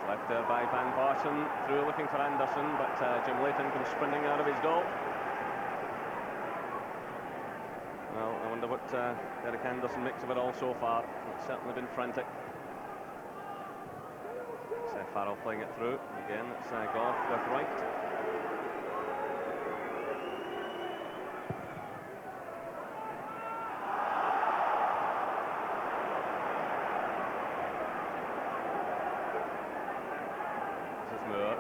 Left there by Van Bossen, through looking for Anderson, but Jim Leighton comes sprinting out of his goal. Well, I wonder what Derek Anderson makes of it all so far. It's certainly been frantic. It's Farrell playing it through. Again, it's Goff with right. This is Moore.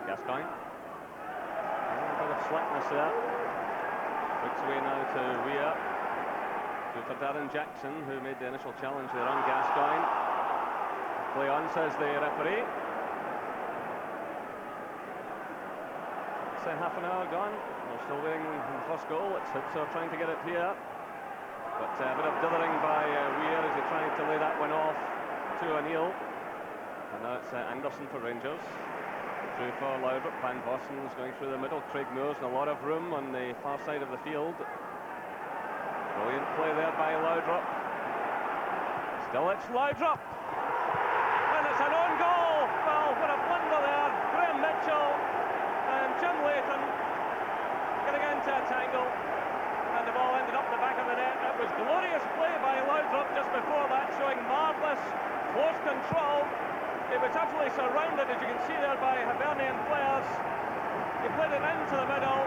Gascoigne. A bit of slackness there. Looks away now to Weir. For Darren Jackson, who made the initial challenge there on Gascoigne. Play on, says the referee. It's half an hour gone. We're still waiting on the first goal. It's Hibs are trying to get it here. But a bit of dithering by Weir as he tried to lay that one off to O'Neill. And now it's Anderson for Rangers. Through for Laudrup. Van Bossen's going through the middle. Craig Moore's in a lot of room on the far side of the field. Brilliant play there by Laudrup. Still it's Laudrup. And it's an own goal. Well, what a blunder there. Graham Mitchell and Jim Leighton getting into a tangle. And the ball ended up the back of the net. It was glorious play by Laudrup just before that, showing marvellous close control. He was absolutely surrounded, as you can see there, by Hibernian players. He played it into the middle,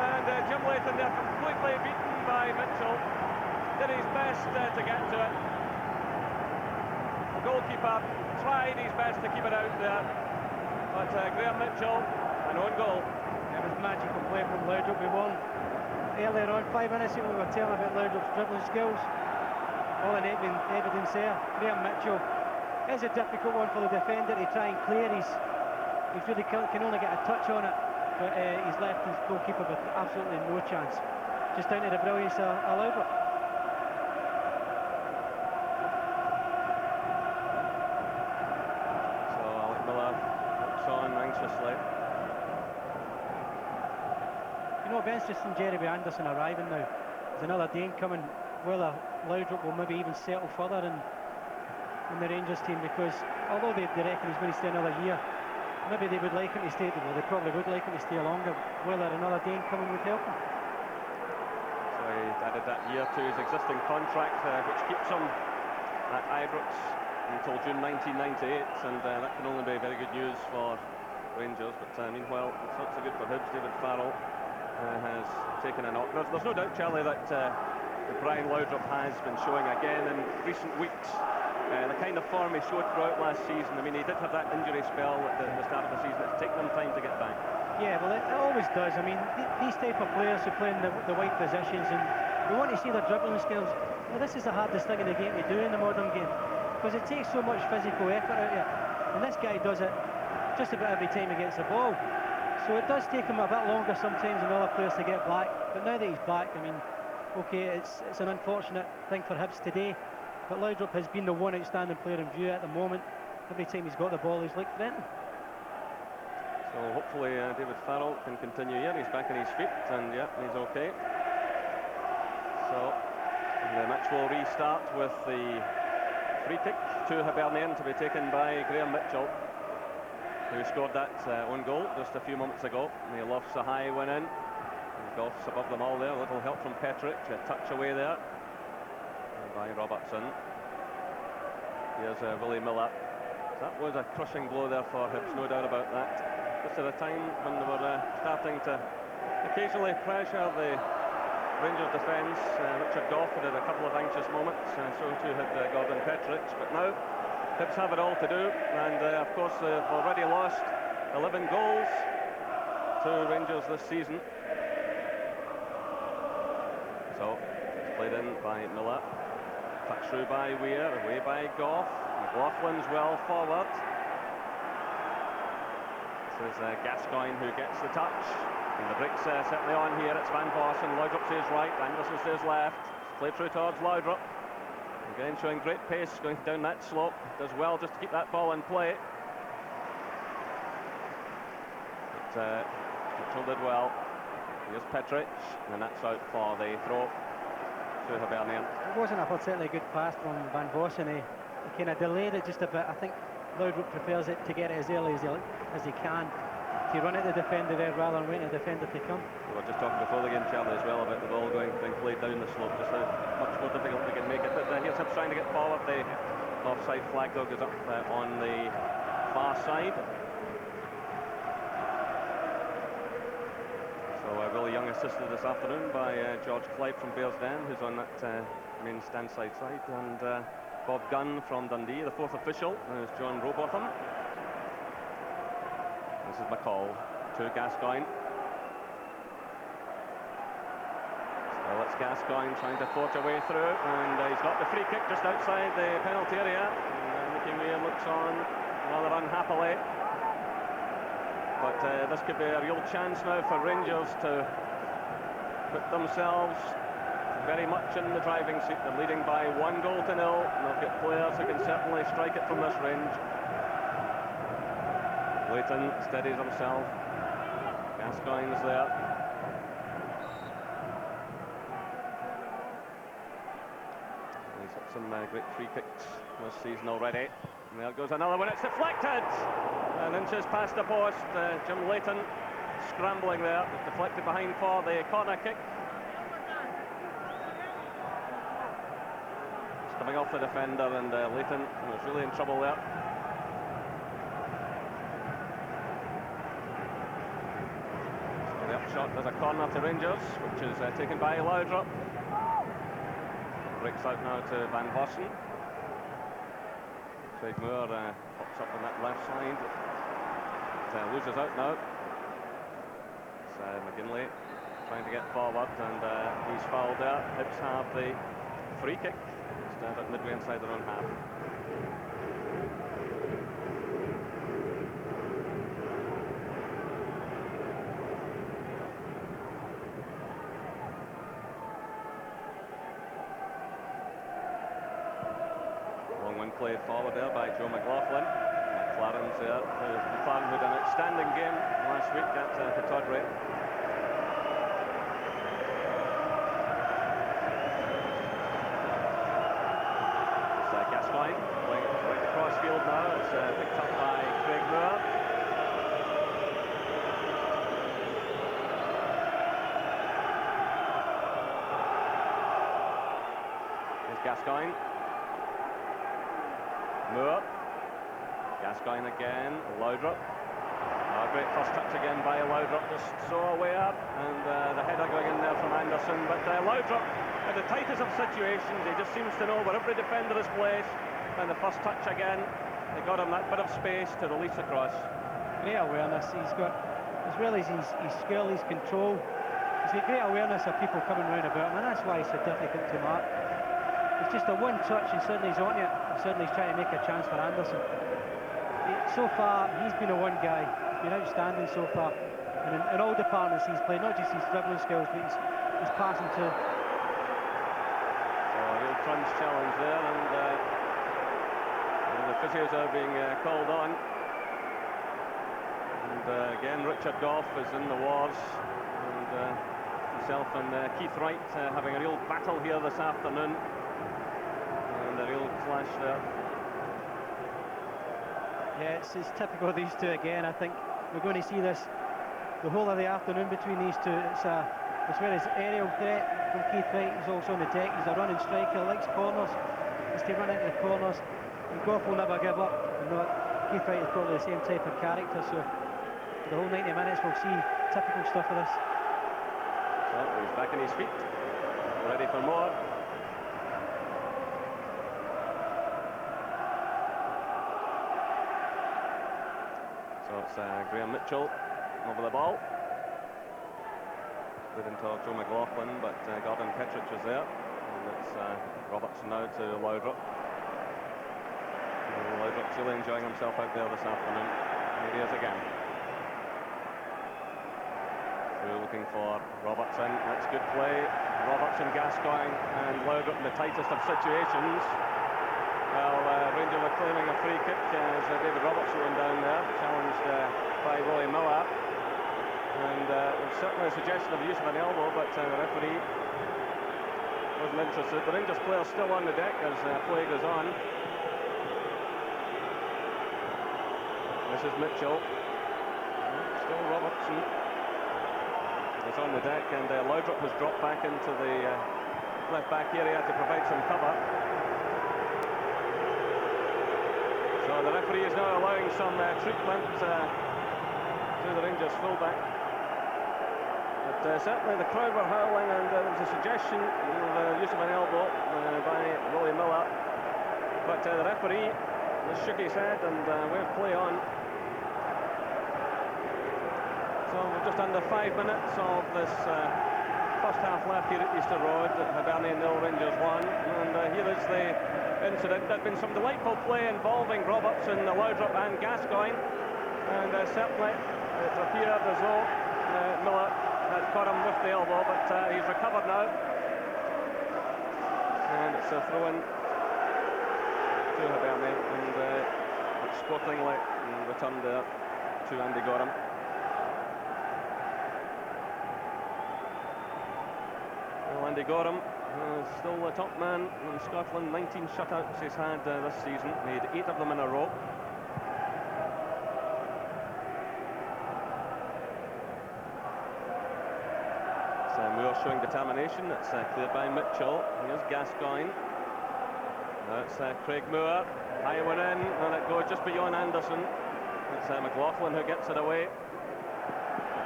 and Jim Leighton there completely beaten by Mitchell. Did his best to get to it. The goalkeeper tried his best to keep it out there, but Graham Mitchell, an own goal. It was magical play from Laudrup. We won earlier on, 5 minutes ago, we were telling about Laudrup's dribbling skills. All in evidence there. Graham Mitchell is a difficult one for the defender to try and clear. He really can only get a touch on it, but he's left his goalkeeper with absolutely no chance. Just down to the brilliance of Laudrup. So Alec Miller looks on anxiously. You know, it'll be interesting, Jerry, with Anderson arriving now. There's another Dane coming. Whether Laudrup will maybe even settle further in the Rangers team, because although they reckon he's going to stay another year, maybe they would like him to stay. Well, they probably would like him to stay longer. Whether another Dane coming would help him. So he added that year to his existing contract, which keeps him at Ibrox until June 1998, and that can only be very good news for Rangers. But meanwhile, it's not so good for Hibs. David Farrell has taken a knock. There's no doubt, Charlie, that Brian Laudrup has been showing again in recent weeks the kind of form he showed throughout last season. I mean, he did have that injury spell at the start of the season. It's taken him time to get back. Yeah, well, it always does. I mean, these type of players who play in the wide positions, and we want to see their dribbling skills. Well, this is the hardest thing in the game to do in the modern game, because it takes so much physical effort out of it. And this guy does it just about every time he gets the ball. So it does take him a bit longer sometimes than other players to get back. But now that he's back, I mean, okay, it's an unfortunate thing for Hibs today, but Laudrup has been the one outstanding player in view at the moment. Every time he's got the ball, he's like threatening. So hopefully David Farrell can continue here. He's back on his feet, and yeah, he's okay. So the match will restart with the free kick to Hibernian to be taken by Graham Mitchell, who scored that own goal just a few moments ago. And he lofts a high one in. Goff's above them all there. A little help from Petric. A touch away there by Robertson. Here's Willie Miller. That was a crushing blow there for Hibs, no doubt about that. Just at a time when they were starting to occasionally pressure the Rangers defence. Richard Goff had a couple of anxious moments, so too had Gordon Petric. But now Hibs have it all to do, and of course they've already lost 11 goals to Rangers this season. So it's played in by Miller, touched through by Weir, away by Goff. McLaughlin's well forward. This is Gascoigne who gets the touch, and the break's certainly on here. It's Van Bossen. Laudrup stays right, Anderson stays left. It's played through towards Laudrup. Again showing great pace going down that slope. Does well just to keep that ball in play. But Mitchell did well. Here's Petric, and that's out for the throw to Hibernian. It wasn't a particularly good pass from Van Bossen. kind of delayed it just a bit. I think Laudrup prefers it to get it as early as he can, to run at the defender there rather than waiting for the defender to come. We were just talking before the game, Charlie, as well, about the ball being played down the slope, just how much more difficult they can make it. But here's Hibs trying to get forward. The offside flag, though, goes up on the far side. So really young assisted this afternoon by George Clyde from Bearsden, who's on that main stand-side side, and Bob Gunn from Dundee. The fourth official is John Robotham. This is McCall to Gascoigne. Still it's Gascoigne trying to forge a way through, and he's got the free kick just outside the penalty area. Mickey Weir looks on rather unhappily. But this could be a real chance now for Rangers to put themselves very much in the driving seat. They're leading by 1-0. And they've got players who can certainly strike it from this range. Leighton steadies himself. Gascoigne's there. He's got some great free kicks this season already. And there goes another one. It's deflected. And inches past the post. Jim Leighton scrambling there. It's deflected behind for the corner kick. It's coming off the defender, and Leighton was really in trouble there. So the upshot, there's a corner to Rangers, which is taken by Laudrup. Breaks out now to Van Vossen. Craig Moore pops up on that left side. It loses out now. It's McGinley trying to get forward, and he's fouled there. Hibs have the free kick. Stand at midway inside their own half. Long one played forward there by Joe McLaughlin. McLaren's there. McLaren had an outstanding game last week at Pittodrie. Gascoigne playing it right across field now. It's picked up by Craig Moore. Here's Gascoigne. Moore. Gascoigne again. Laudrup. Great first touch again by Laudrup, just so aware, and the header going in there from Anderson. But Laudrup, at the tightest of situations, he just seems to know where every defender is placed. And the first touch again, they got him that bit of space to release across. Great awareness. He's got, as well as his skill, his control. He's got great awareness of people coming round about him, and that's why he's so difficult to mark. It's just a one touch, and suddenly he's on it. And suddenly he's trying to make a chance for Anderson. So far, he's been a one guy. He's been outstanding so far. And in all departments he's played, not just his dribbling skills, but his passing too. So a real crunch challenge there, and the physios are being called on. And again, Richard Gough is in the wars, and himself and Keith Wright having a real battle here this afternoon, and a real clash there. Yeah, it's typical of these two again. I think we're going to see this the whole of the afternoon between these two. It's where his aerial threat from Keith Wright. He's also on the deck. He's a running striker, likes corners. He's to run into the corners. And Gough will never give up. You know, Keith Wright is probably the same type of character. So for the whole 90 minutes, we'll see typical stuff of this. So he's back on his feet, ready for more. So it's Graham Mitchell over the ball. Good into Joe McLaughlin, but Gordon Petrich is there. And it's Robertson now to Laudrup. Laudrup's really enjoying himself out there this afternoon. Here he is again. Through looking for Robertson. That's good play. Robertson, Gascoigne, and Laudrup in the tightest of situations. Well, Rangers are claiming a free kick as David Robertson went down there, challenged by Willie Miller. And there's certainly a suggestion of the use of an elbow, but the referee wasn't interested. The Rangers player still on the deck as play goes on. This is Mitchell. Still Robertson. He's on the deck, and Laudrup has dropped back into the left back area to provide some cover. So the referee is now allowing some treatment to the Rangers fullback. But certainly the crowd were howling, and there was a suggestion of use of an elbow by Willie Miller. But the referee shook his head and waved play on. So we're just under 5 minutes of this first half left here at Easter Road. Hibernian 0, Rangers 1. And here is the incident. There's been some delightful play involving Robertson, Laudrup and Gascoigne. And certainly it appeared as though Miller had caught him with the elbow, but he's recovered now. And it's a throw-in to Hibernian, and it's squattingly returned there to Andy Gorham. Well, Andy Gorham is still the top man in Scotland. 19 shutouts he's had this season, made 8 of them in a row. Moore showing determination. It's cleared by Mitchell. Here's Gascoigne. Now it's Craig Moore. High one in, and it goes just beyond Anderson. It's McLaughlin who gets it away.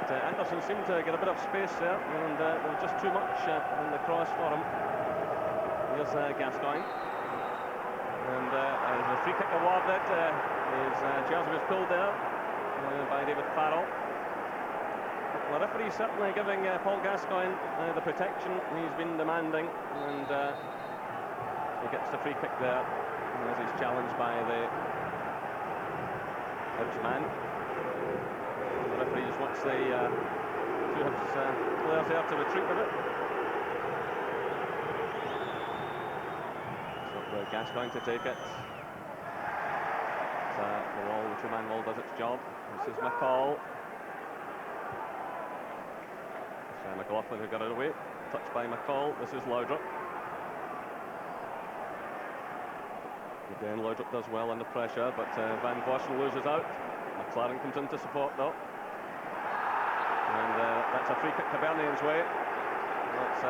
But Anderson seemed to get a bit of space there, and there was just too much in the cross for him. Here's Gascoigne. And the free kick awarded. His jersey was pulled there by David Farrell. The referee certainly giving Paul Gascoigne the protection he's been demanding, and he gets the free kick there as he's challenged by the Hibs man. The referee just wants the two Hibs players there to retreat with it. So Gascoigne to take it. The two-man wall does its job. This is McCall. McLaughlin who got it away, touched by McCall. This is Laudrup. Again, Laudrup does well under pressure, but Van Vossen loses out. McLaren comes in to support though, and that's a free kick Hibernian's way. That's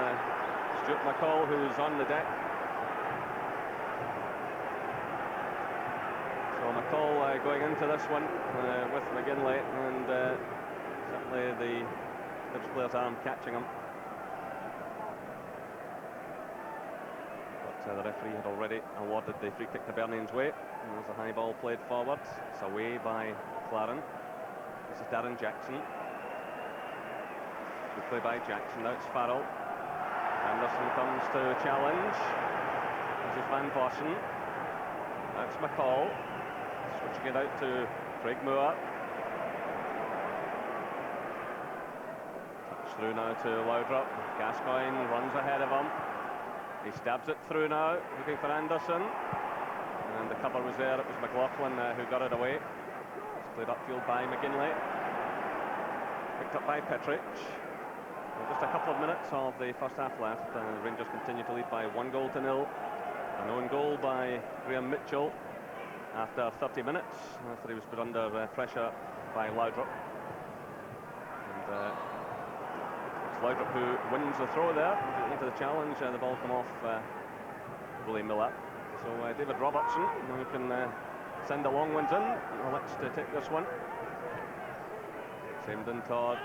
Stuart McCall who's on the deck. So McCall going into this one with McGinley, and certainly the Hibs player's arm catching him. But the referee had already awarded the free kick to Hibernian's way. And there's a high ball played forward. It's away by McLaren. This is Darren Jackson. Good play by Jackson. Now it's Farrell. Anderson comes to challenge. This is Van Vossen. Now it's McCall. Switching it out to Craig Moore. Through now to Laudrup. Gascoigne runs ahead of him. He stabs it through now, looking for Anderson. And the cover was there. It was McLaughlin who got it away. It's played upfield by McGinley. Picked up by Petric. Just a couple of minutes of the first half left. Rangers continue to lead by 1-0. An own goal by Graham Mitchell after 30 minutes, after he was put under pressure by Laudrup. And Laudrup who wins the throw there into the challenge. The ball come off Willie Miller. So David Robertson who can send the long ones in. Elects to take this one. Same done towards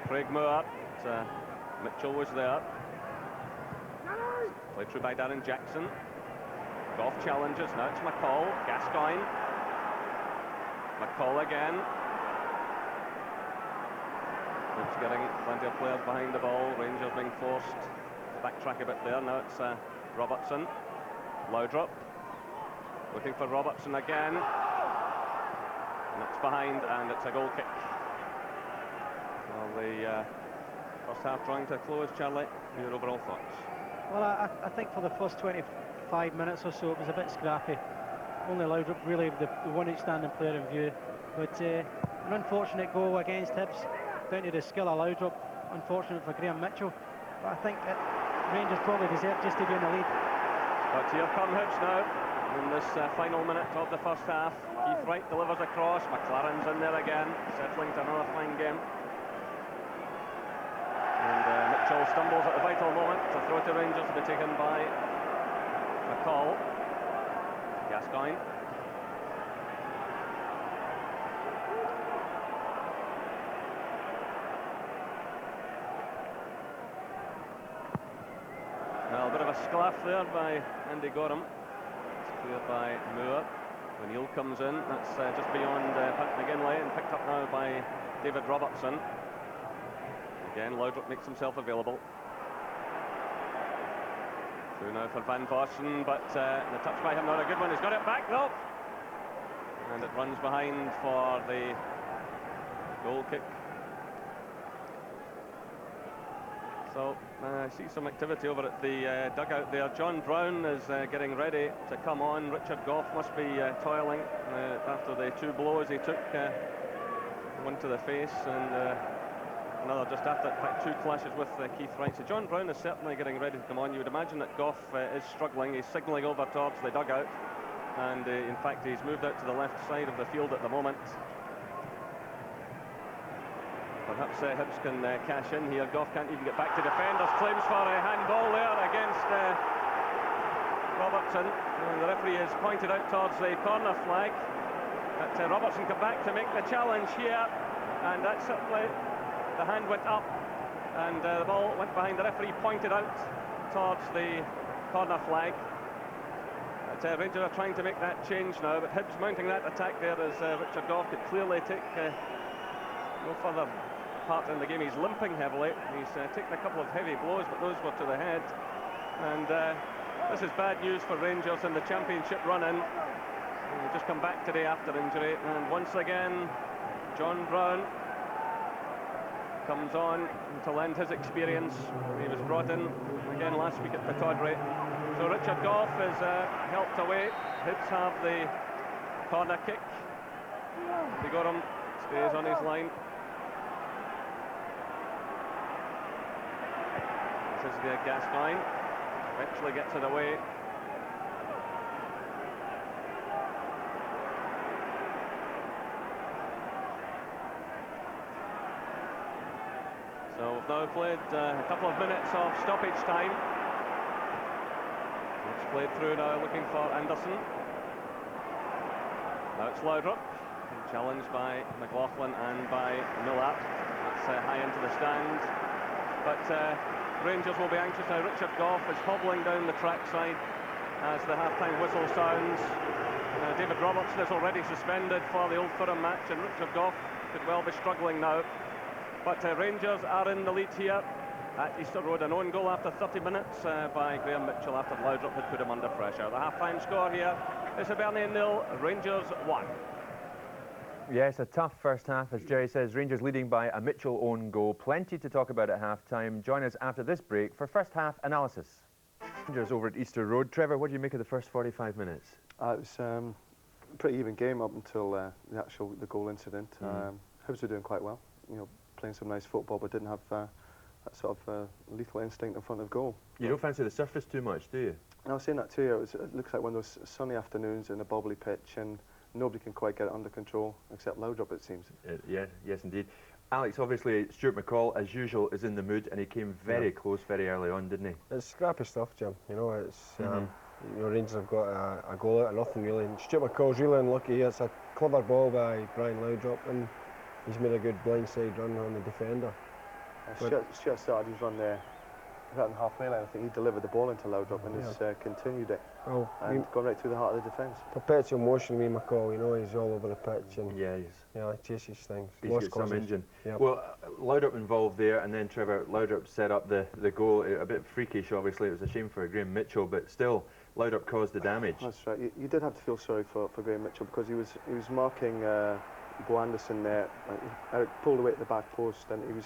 Craig Moore. Mitchell was there. Played through by Darren Jackson. Goff challenges. Now it's McCall. Gascoigne. McCall again. It's getting plenty of players behind the ball. Rangers being forced to backtrack a bit there. Now it's Robertson. Laudrup. Looking for Robertson again. And it's behind, and it's a goal kick. Well, the first half drawing to a close. Charlie, your overall thoughts? Well, I think for the first 25 minutes or so it was a bit scrappy. Only Laudrup really the one outstanding player in view. But an unfortunate goal against Hibs, down to the skill of Laudrup. Unfortunate for Graham Mitchell. But I think Rangers probably deserve just to be in the lead. But here come Hibs now. in this final minute of the first half. Keith Wright delivers a cross, McLaren's in there again, settling to another fine game. And Mitchell stumbles at the vital moment. To throw to Rangers to be taken by McCall. Gascoigne. Well, a bit of a sclaff there by Andy Gorham. It's cleared by Moore. O'Neill comes in. That's just beyond Pat McGinley and picked up now by David Robertson. Again, Laudrup makes himself available. Through now for Van Vossen, but the touch by him, not a good one. He's got it back though. And it runs behind for the goal kick. So I see some activity over at the dugout there. John Brown is getting ready to come on. Richard Gough must be toiling after the two blows he took. One to the face and another just after. In fact, two clashes with Keith Wright. So John Brown is certainly getting ready to come on. You would imagine that Gough is struggling. He's signalling over towards the dugout. And in fact, he's moved out to the left side of the field at the moment. Perhaps Hibs can cash in here. Gough can't even get back to defend. There's claims for a handball there against Robertson. And the referee has pointed out towards the corner flag. But Robertson come back to make the challenge here. And that's certainly, the hand went up. And the ball went behind. The referee pointed out towards the corner flag. But Rangers are trying to make that change now. But Hibs mounting that attack there as Richard Gough could clearly take no further part in the game. He's limping heavily. He's taken a couple of heavy blows, but those were to the head. And this is bad news for Rangers in the championship run-in. They've just come back today after injury. And once again, John Brown comes on to lend his experience. He was brought in again last week at Pittodrie. So Richard Gough is helped away. Hibs have the corner kick. Gorham stays on his line. This is the Gascoigne. Eventually gets it away. So we've now played a couple of minutes of stoppage time. It's played through now, looking for Anderson. Now it's Laudrup, challenged by McLaughlin and by Miller. That's high into the stand. But Rangers will be anxious now. Richard Gough is hobbling down the trackside as the half-time whistle sounds. David Robertson is already suspended for the Old Firm match, and Richard Gough could well be struggling now. But Rangers are in the lead here at Easter Road. An own goal after 30 minutes by Graham Mitchell after Laudrup had put him under pressure. The half-time score here is Hibernian 0, Rangers 1. Yes, a tough first half, as Jerry says. Rangers leading by a Mitchell own goal. Plenty to talk about at half-time. Join us after this break for first half analysis. Rangers over at Easter Road. Trevor, what do you make of the first 45 minutes? It was a pretty even game up until the goal incident. Hibs were doing quite well, you know, playing some nice football, but didn't have that sort of lethal instinct in front of goal. You don't fancy the surface too much, do you? I was saying that too. It looks like one of those sunny afternoons in a bubbly pitch, and nobody can quite get it under control, except Laudrup, it seems. Yes, indeed. Alex, obviously, Stuart McCall, as usual, is in the mood, and he came very close very early on, didn't he? It's scrappy stuff, Jim. You know, it's you know, Rangers have got a goal out of nothing, really. And Stuart McCall's really unlucky here. It's a clever ball by Brian Laudrup, and he's made a good blindside run on the defender. Stuart started his run there about the halfway line. I think he delivered the ball into Laudrup and has continued it. Well, and gone right through the heart of the defence. Perpetual motion with McCall, you know, he's all over the pitch and he chases things. He's got some engine. Well, Laudrup involved there, and then Trevor Laudrup set up the goal. A bit freakish, obviously. It was a shame for Graham Mitchell, but still, Laudrup caused the damage. That's right. You did have to feel sorry for Graham Mitchell, because he was marking Bo Anderson there. Eric pulled away at the back post, and he was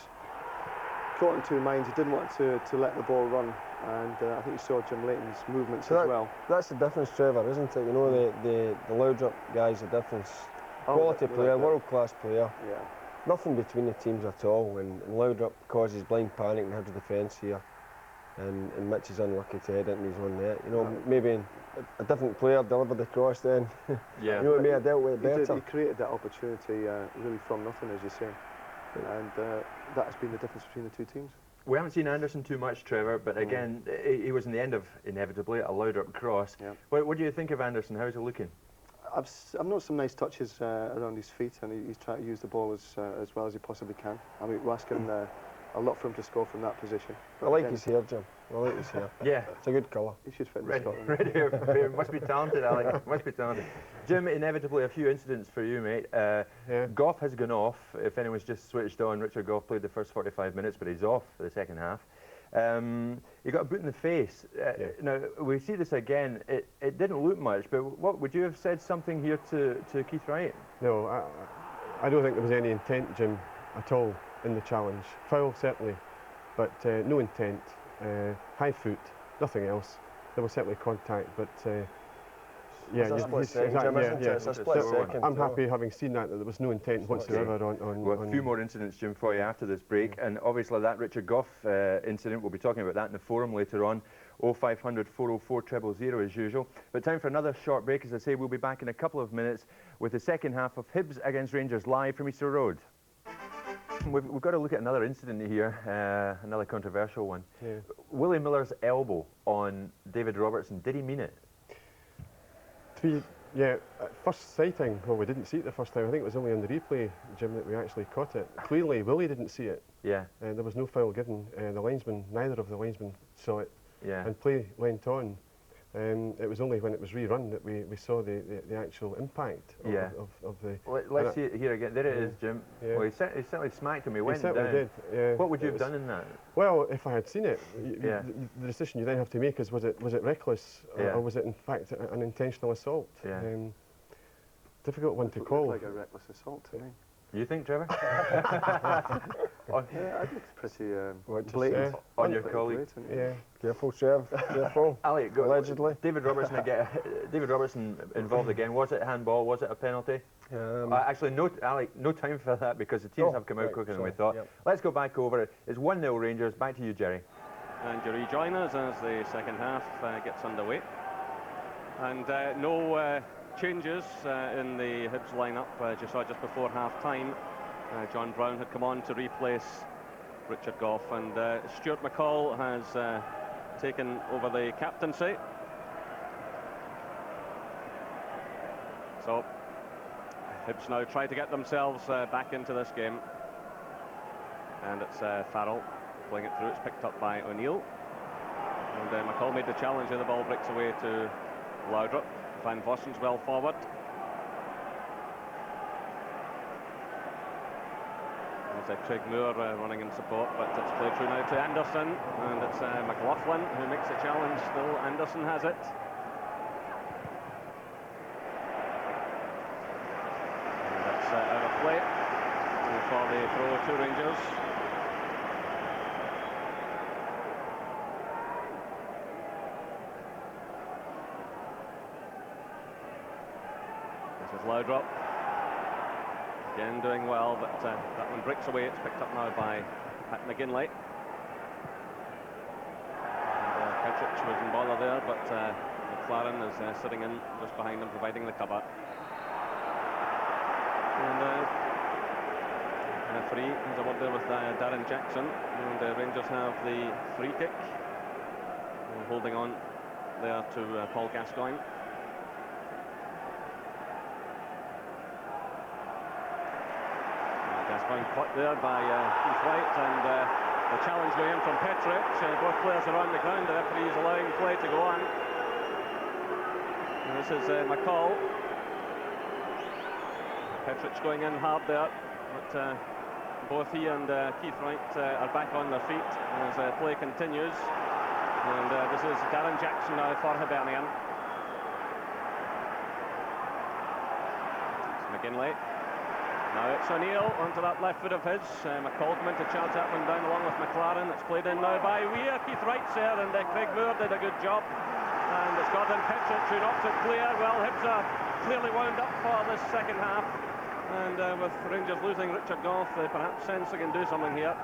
caught in two minds. He didn't want to let the ball run, and I think you saw Jim Leighton's movements as well. That's the difference, Trevor, isn't it? You know, the Laudrup guy's the difference. Quality player, world-class player. Yeah. Nothing between the teams at all, and Laudrup causes blind panic and has the defence here. and Mitch is unlucky to head into his own net. You know, maybe a different player delivered the cross then. Yeah. You know, he may have dealt with it He better. he created that opportunity really from nothing, as you say, and that has been the difference between the two teams. We haven't seen Anderson too much, Trevor, but again, he was in the end of, inevitably, a loud-up cross. Yep. What do you think of Anderson? How's it looking? I've noticed some nice touches around his feet, and he's trying to use the ball as well as he possibly can. I mean, we're asking a lot for him to score from that position. I like his hair, Jim. I like his hair. Yeah. It's a good colour. He should fit in Red, Scotland. red hair, must be talented, Alec. Must be talented. Jim, inevitably a few incidents for you, mate. Goff has gone off. If anyone's just switched on, Richard Goff played the first 45 minutes, but he's off for the second half. He got a boot in the face. Now, we see this again. It didn't look much, but what would you have said something here to Keith Wright? No, I don't think there was any intent, Jim, at all in the challenge. Foul, certainly, but no intent. High foot, nothing else. There was certainly contact, but yeah, It's a split second, Jim, isn't it? It's a split second. I'm happy having seen that there was no intent whatsoever on. Well, a few more incidents, Jim, for you after this break, and obviously that Richard Goff incident, we'll be talking about that in the forum later on. 0500 404 000 as usual. But time for another short break. As I say, we'll be back in a couple of minutes with the second half of Hibs against Rangers live from Easter Road. We've got to look at another incident here, another controversial one. Yeah. Willie Miller's elbow on David Robertson, did he mean it? First sighting, well, we didn't see it the first time. I think it was only on the replay, Jim, that we actually caught it. Clearly, Willie didn't see it. Yeah. There was no foul given. The linesman, neither of the linesmen saw it. Yeah. And play went on. It was only when it was rerun that we saw the actual impact of the... Let's see it here again. There it is, Jim. Yeah. Well, he certainly smacked him. He went certainly down. did. Yeah. What would you have done in that? Well, if I had seen it, Yeah. the decision you then have to make is was it reckless Yeah. or was it in fact an intentional assault? Yeah. Difficult one to It call. looked like a reckless assault to me. You think, Trevor? Yeah, I think it's pretty What to blatant. say? On your Pretty colleague. blatant, Yeah. Careful, Trev. Careful. Alec, go. Allegedly. David Robertson again. David Robertson involved again. Was it handball? Was it a penalty? Actually, no, Alec, no time for that because the teams have come out quicker than we thought. Yep. Let's go back over it. It's 1-0 Rangers. Back to you, Jerry. And you rejoin us as the second half gets underway. And no changes in the Hibs lineup, as you saw just before half-time. John Brown had come on to replace Richard Goff, and Stuart McCall has taken over the captaincy. So Hibs now try to get themselves back into this game. And it's Farrell playing it through. It's picked up by O'Neill. And McCall made the challenge, and the ball breaks away to Laudrup. Van Vossen's well forward. There's Craig Moore running in support, but it's played through now to Anderson, and it's McLaughlin who makes the challenge. Still, Anderson has it. And that's out of play for the throw to Rangers. This is Laudrup. Again doing well, but that one breaks away. It's picked up now by Pat McGinley. And Petric was in bother there, but McLaren is sitting in just behind him, providing the cover. And referee has a word there with Darren Jackson, and Rangers have the free kick. Holding on there to Paul Gascoigne. Gascoigne caught there by Keith Wright, and the challenge going in from Petric. Both players are on the ground. The referee is allowing play to go on. And this is McCall. Petric's going in hard there, but both he and Keith Wright are back on their feet as play continues. And this is Darren Jackson now for Hibernian. It's McGinley. Now it's O'Neill onto that left foot of his. McCall come in to charge that one down along with McLaren. It's played in now by Weir. Keith Wright's there, and Craig Moore did a good job. And it's Gordon Petric who knocks it clear. Well, Hibs are clearly wound up for this second half. And with Rangers losing Richard Goff, they perhaps sense they can do something here.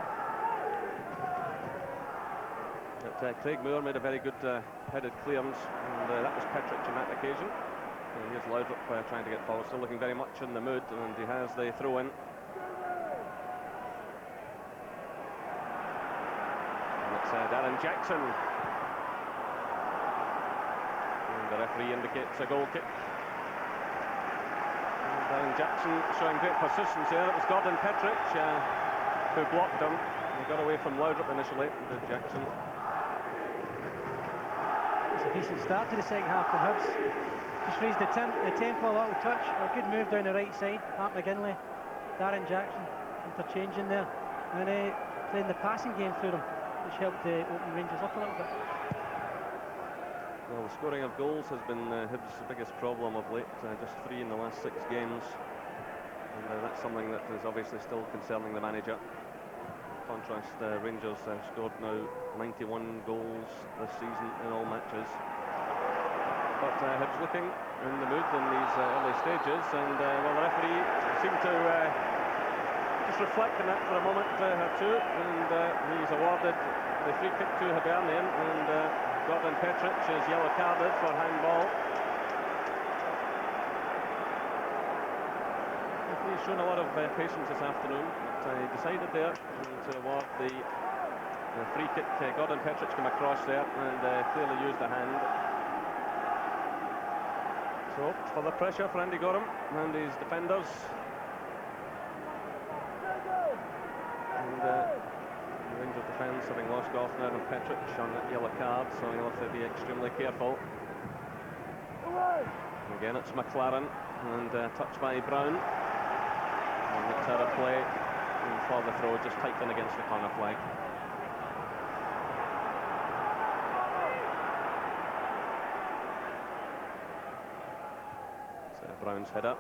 But Craig Moore made a very good headed clearance, and that was Petric on that occasion. And here's Laudrup trying to get forward, still looking very much in the mood, and he has the throw in. And it's Darren Jackson. And the referee indicates a goal kick. And Darren Jackson showing great persistence there. It was Gordon Petric who blocked him. He got away from Laudrup initially, did Jackson. It's a decent start to the second half for Hibs. Just raised the tempo a little touch. A good move down the right side. Pat McGinley, Darren Jackson interchanging there, and playing the passing game through them, which helped open Rangers up a little bit. Well, the scoring of goals has been Hibs' biggest problem of late. Just 3 in the last 6 games, and that's something that is obviously still concerning the manager. In contrast, Rangers have scored now 91 goals this season in all matches. But Hibs looking in the mood in these early stages, and well, the referee seemed to just reflect on that for a moment or two, and he's awarded the free kick to Hibernian, and Gordon Petric is yellow carded for handball. He's shown a lot of patience this afternoon, but he decided there to award the free kick. Gordon Petric came across there and clearly used the hand. So, further pressure for Andy Gorham and his defenders. And the Rangers defence having lost off now from Petric on that yellow card, so he'll have to be extremely careful. And again, it's McLaren, and touched by Brown. And it's out of play, and for the throw, just tight in against the corner flag. Brown's header.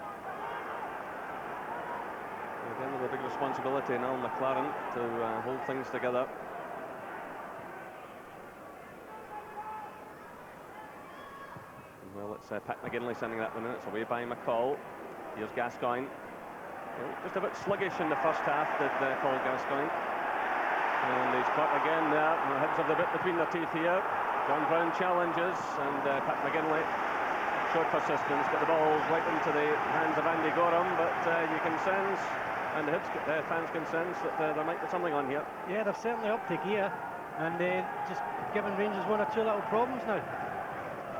Again with a big responsibility now, McLaren, to hold things together. Well, it's Pat McGinley sending that one in. It's away by McCall. Here's Gascoigne. Well, just a bit sluggish in the first half, did Paul Gascoigne. And he's caught again there. Hibs have the bit between their teeth here. John Brown challenges, and Pat McGinley showed persistence, got the ball right into the hands of Andy Gorham, but you can sense, and the Hibs fans can sense, that there might be something on here. Yeah, they've certainly upped the gear, and just given Rangers 1 or 2 little problems now.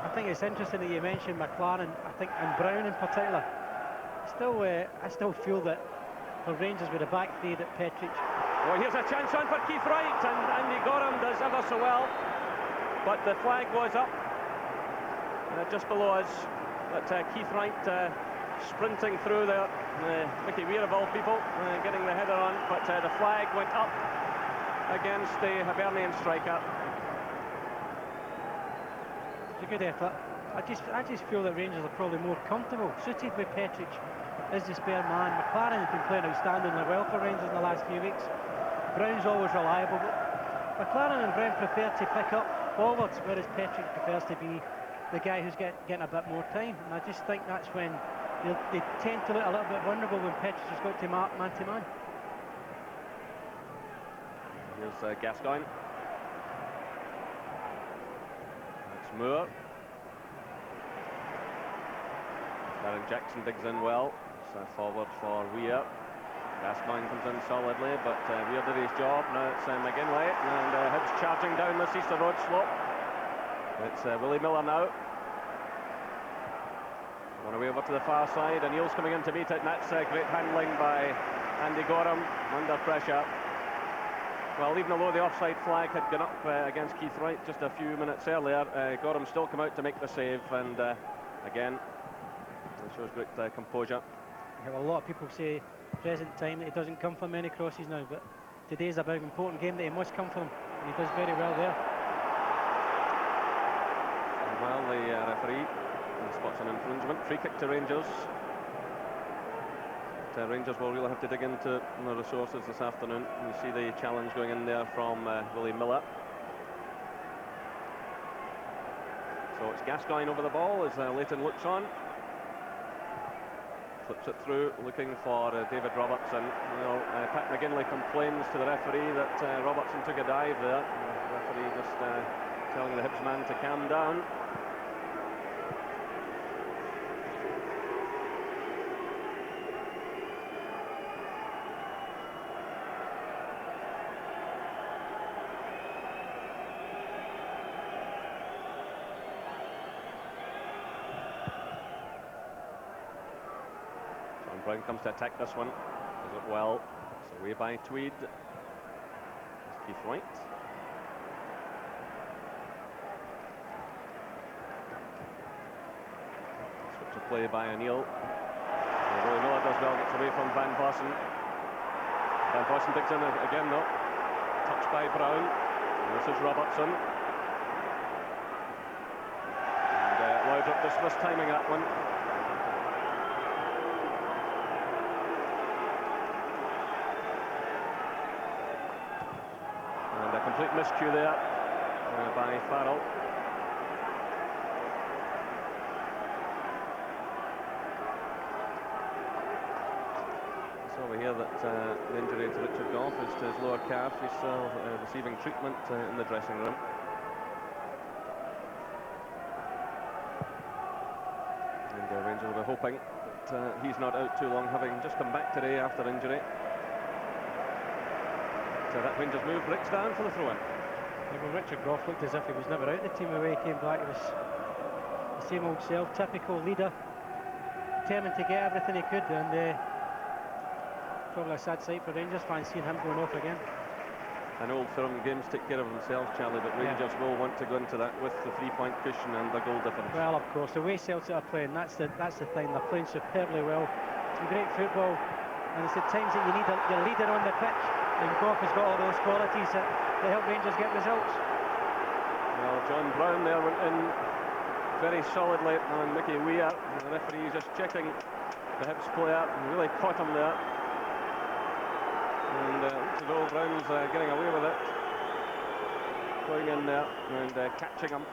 I think it's interesting that you mentioned McLaren, I think, and Brown in particular. I still feel that for Rangers with a back three, that Petric... Well, here's a chance on for Keith Wright, and Andy Gorham does ever so well, but the flag was up. Just below us, but Keith Wright sprinting through there, Mickey Weir of all people getting the header on, but the flag went up against the Hibernian striker. It's a good effort. I just feel that Rangers are probably more comfortable, suited with Petric as the spare man. McLaren has been playing outstandingly well for Rangers in the last few weeks. Brown's always reliable, but McLaren and Brown prefer to pick up forwards, whereas Petric prefers to be the guy who's getting a bit more time, and I just think that's when they tend to look a little bit vulnerable when Petric has got to mark man to man. Here's Gascoigne. It's Moore. Darren Jackson digs in well. It's forward for Weir. Gascoigne comes in solidly, but Weir did his job. Now it's McGinley, and Hibs charging down this Easter Road slope. It's Willie Miller now. One away over to the far side, and Neil's coming in to meet it, and that's great handling by Andy Gorham under pressure. Well, even though the offside flag had gone up against Keith Wright just a few minutes earlier, Gorham still come out to make the save, and again, it shows great composure. Yeah, well, a lot of people say present time that he doesn't come for many crosses now, but today's a big important game that he must come for them, and he does very well there. Well, the referee spots an infringement. Free kick to Rangers. But, Rangers will really have to dig into their resources this afternoon. You see the challenge going in there from Willie Miller. So it's Gascoigne over the ball as Leighton looks on. Flips it through, looking for David Robertson. Well, Pat McGinley complains to the referee that Robertson took a dive there. The referee just telling the Hibs man to calm down. Brown comes to attack this one, does it well. It's away by Tweed. There's Keith White. Switch of play by O'Neill. Willie Miller does well, gets away from Van Bossen. Van Bossen digs in again though. Touched by Brown. And this is Robertson. And Laudrup just mistiming that one. Complete miscue there by Farrell. So we hear that the injury to Richard Gough is to his lower calf. He's still receiving treatment in the dressing room. And Rangers were hoping that he's not out too long, having just come back today after injury. So that Rangers move breaks down for the throw-in. Yeah, well, Richard Gough looked as if he was never out the team away. He came back, he was the same old self, typical leader, determined to get everything he could, and probably a sad sight for Rangers fans seeing him going off again. And Old Firm games take care of themselves, Charlie, but Rangers will want to go into that with the 3-point cushion and the goal difference. Well, of course, the way Celtic are playing, that's the thing. They're playing superbly well. Some great football, and it's at times that you need your leader on the pitch. And Gough has got all those qualities that help Rangers get results. Well, John Brown there went in very solidly on Mickey Weir. The referee just checking the Hibs player and really caught him there. And looks as though Brown's getting away with it. Going in there and catching him.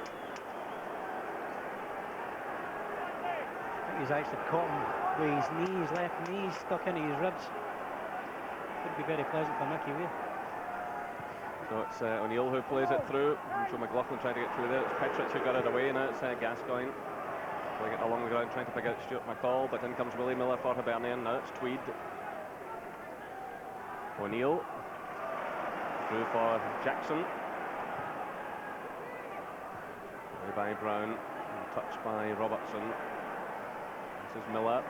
I think he's actually caught him with his knees, left knee stuck into his ribs. Would be very pleasant for Mickey Weir. So it's O'Neill who plays it through. Joe McLaughlin trying to get through there. It's Petric who got it away. Now it's Gascoigne playing it along the ground, trying to pick out Stuart McCall. But in comes Willie Miller for Hibernian. Now it's Tweed. O'Neill through for Jackson. Away by Brown. And touched by Robertson. This is Miller.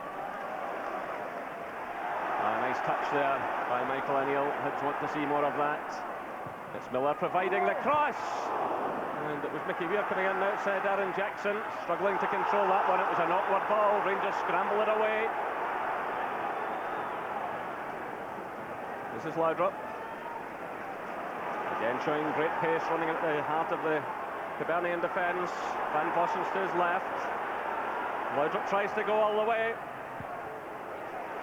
Nice touch there by Michael O'Neill. Hibs want to see more of that. It's Miller providing the cross. And it was Mickey Weir coming in now. It's Darren Jackson struggling to control that one. It was an awkward ball. Rangers scramble it away. This is Laudrup. Again showing great pace, running at the heart of the Hibernian defence. Van Bossen's to his left. Laudrup tries to go all the way.